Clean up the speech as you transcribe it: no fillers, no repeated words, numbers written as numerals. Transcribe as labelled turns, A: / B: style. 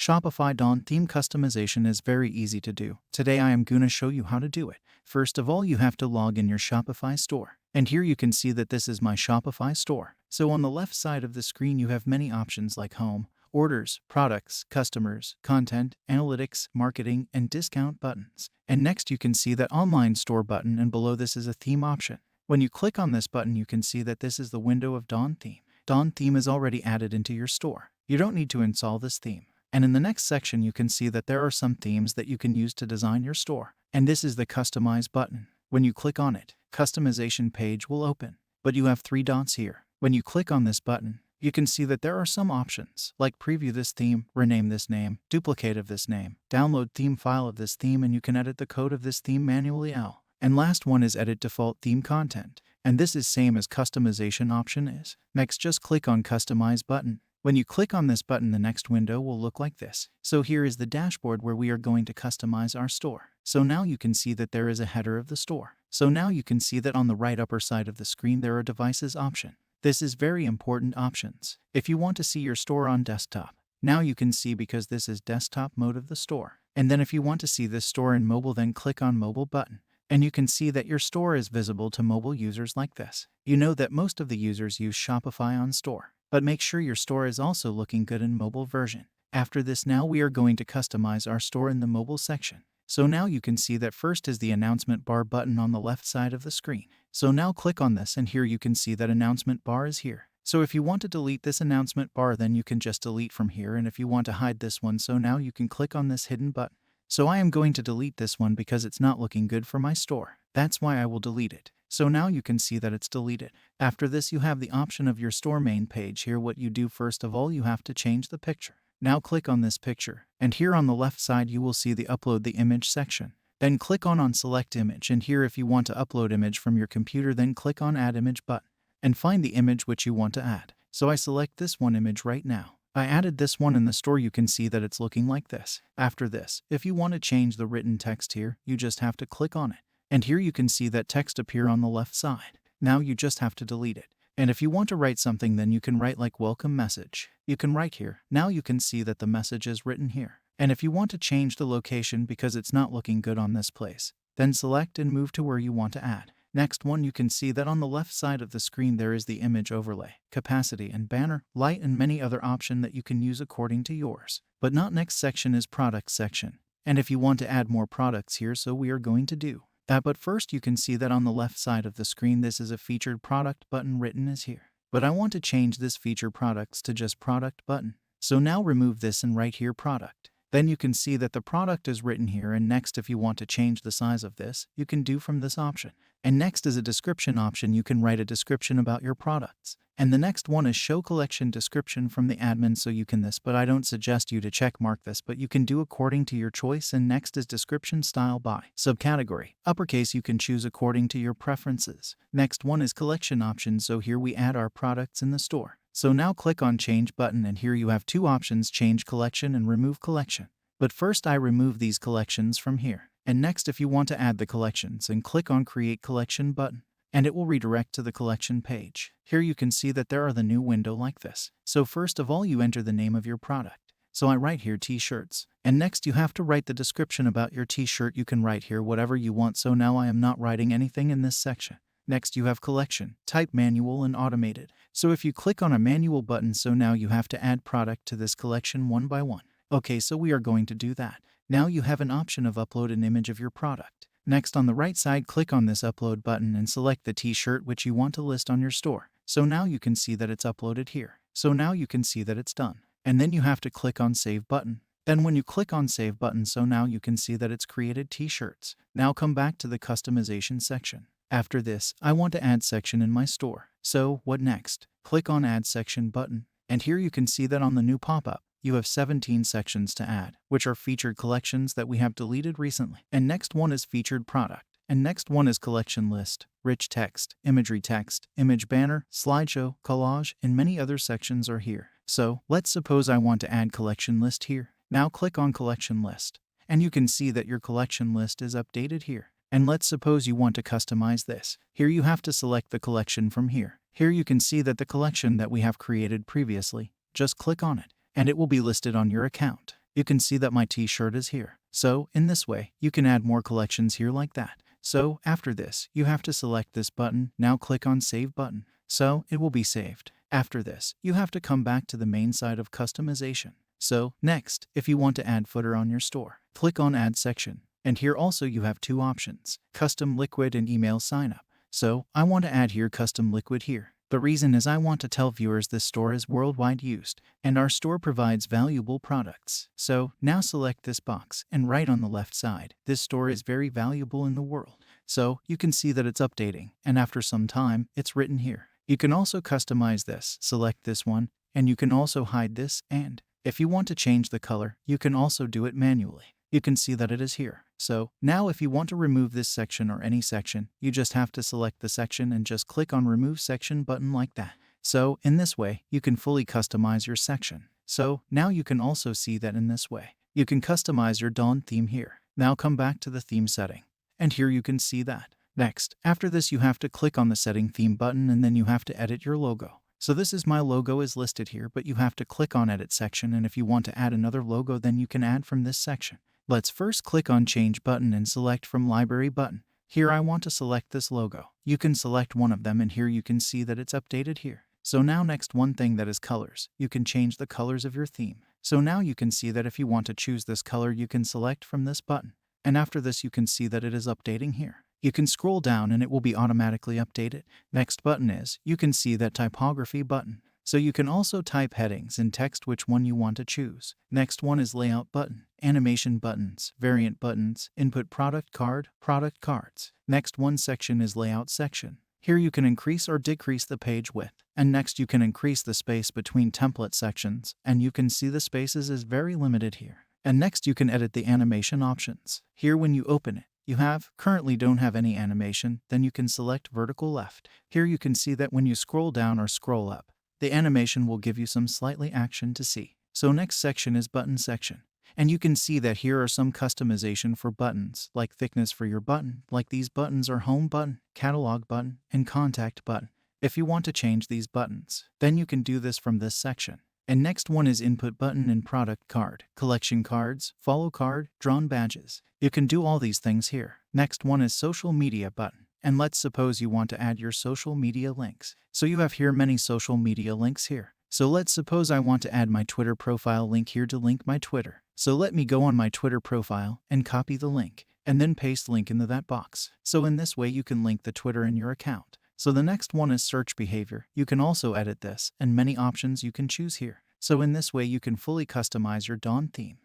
A: Shopify Dawn theme customization is very easy to do. Today I am gonna show you how to do it. First of all, you have to log in your Shopify store. And here you can see that this is my Shopify store. So on the left side of the screen you have many options like home, orders, products, customers, content, analytics, marketing, and discount buttons. And next you can see that online store button, and below this is a theme option. When you click on this button you can see that this is the window of Dawn theme. Dawn theme is already added into your store. You don't need to install this theme. And in the next section you can see that there are some themes that you can use to design your store. And this is the Customize button. When you click on it, Customization page will open. But you have 3 dots here. When you click on this button, you can see that there are some options, like preview this theme, rename this name, duplicate of this name, download theme file of this theme, and you can edit the code of this theme manually. And last one is edit default theme content. And this is same as customization option is. Next, just click on Customize button. When you click on this button, the next window will look like this. So here is the dashboard where we are going to customize our store. So now you can see that there is a header of the store. So now you can see that on the right upper side of the screen there are devices option. This is very important options. If you want to see your store on desktop, now you can see because this is desktop mode of the store. And then if you want to see this store in mobile, then click on mobile button. And you can see that your store is visible to mobile users like this. You know that most of the users use Shopify on store. But make sure your store is also looking good in mobile version. After this, now we are going to customize our store in the mobile section. So now you can see that first is the announcement bar button on the left side of the screen. So now click on this, and here you can see that announcement bar is here. So if you want to delete this announcement bar, then you can just delete from here. And if you want to hide this one, so now you can click on this hidden button. So I am going to delete this one because it's not looking good for my store. That's why I will delete it. So now you can see that it's deleted. After this, you have the option of your store main page here. What you do first of all, you have to change the picture. Now click on this picture, and here on the left side you will see the upload the image section. Then click on select image, and here if you want to upload image from your computer, then click on add image button and find the image which you want to add. So I select this one image right now. I added this one in the store. You can see that it's looking like this. After this, if you want to change the written text here, you just have to click on it. And here you can see that text appear on the left side. Now you just have to delete it. And if you want to write something, then you can write like welcome message. You can write here. Now you can see that the message is written here. And if you want to change the location because it's not looking good on this place, then select and move to where you want to add. Next one, you can see that on the left side of the screen there is the image overlay, capacity and banner, light, and many other options that you can use according to yours. But not next section is product section. And if you want to add more products here, so we are going to do that. But first you can see that on the left side of the screen this is a featured product button written is here. But I want to change this featured products to just product button. So now remove this and write here product. Then you can see that the product is written here. And next, if you want to change the size of this, you can do from this option. And next is a description option. You can write a description about your products. And the next one is show collection description from the admin. So you can this, but I don't suggest you to check mark this, but you can do according to your choice. And next is description style by subcategory. Uppercase you can choose according to your preferences. Next one is collection options. So here we add our products in the store. So now click on change button, and here you have 2 options, change collection and remove collection. But first I remove these collections from here. And next, if you want to add the collections, and click on create collection button, and it will redirect to the collection page. Here you can see that there are the new window like this. So first of all you enter the name of your product. So I write here t-shirts. And next you have to write the description about your t-shirt. You can write here whatever you want. So now I am not writing anything in this section. Next you have collection, type manual and automated. So if you click on a manual button, so now you have to add product to this collection one by one. Okay, so we are going to do that. Now you have an option of upload an image of your product. Next on the right side, click on this upload button and select the t-shirt which you want to list on your store. So now you can see that it's uploaded here. So now you can see that it's done. And then you have to click on save button. Then when you click on save button, so now you can see that it's created t-shirts. Now come back to the customization section. After this, I want to add section in my store. So what next? Click on add section button. And here you can see that on the new pop-up, you have 17 sections to add, which are featured collections that we have deleted recently. And next one is featured product. And next one is collection list, rich text, imagery text, image banner, slideshow, collage, and many other sections are here. So let's suppose I want to add collection list here. Now click on collection list. And you can see that your collection list is updated here. And let's suppose you want to customize this. Here you have to select the collection from here. Here you can see that the collection that we have created previously. Just click on it, and it will be listed on your account. You can see that my t-shirt is here. So in this way, you can add more collections here like that. So after this, you have to select this button. Now click on Save button. So it will be saved. After this, you have to come back to the main side of customization. So next, if you want to add footer on your store, click on Add Section. And here also you have two options, Custom Liquid and Email Sign Up. So I want to add here Custom Liquid here. The reason is I want to tell viewers this store is worldwide used, and our store provides valuable products. So now select this box, and right on the left side, this store is very valuable in the world. So you can see that it's updating, and after some time, it's written here. You can also customize this, select this one, and you can also hide this, and if you want to change the color, you can also do it manually. You can see that it is here. So now if you want to remove this section or any section, you just have to select the section and just click on Remove Section button like that. So in this way, you can fully customize your section. So now you can also see that in this way, you can customize your Dawn theme here. Now come back to the theme setting. And here you can see that. Next, after this you have to click on the Setting Theme button and then you have to edit your logo. So this is my logo is listed here, but you have to click on Edit section, and if you want to add another logo then you can add from this section. Let's first click on Change button and select from Library button. Here I want to select this logo. You can select one of them and here you can see that it's updated here. So now next one thing that is colors. You can change the colors of your theme. So now you can see that if you want to choose this color you can select from this button. And after this you can see that it is updating here. You can scroll down and it will be automatically updated. Next button is, you can see that typography button. So you can also type headings and text which one you want to choose. Next one is layout button, animation buttons, variant buttons, input product card, product cards. Next one section is layout section. Here you can increase or decrease the page width. And next you can increase the space between template sections. And you can see the spaces is very limited here. And next you can edit the animation options. Here when you open it, you currently don't have any animation, then you can select vertical left. Here you can see that when you scroll down or scroll up, the animation will give you some slightly action to see. So next section is button section. And you can see that here are some customization for buttons, like thickness for your button, like these buttons are home button, catalog button, and contact button. If you want to change these buttons, then you can do this from this section. And next one is input button and product card, collection cards, follow card, drawn badges. You can do all these things here. Next one is social media button. And let's suppose you want to add your social media links. So you have here many social media links here. So let's suppose I want to add my Twitter profile link here to link my Twitter. So let me go on my Twitter profile and copy the link and then paste link into that box. So in this way you can link the Twitter in your account. So the next one is search behavior. You can also edit this and many options you can choose here. So in this way you can fully customize your Dawn theme.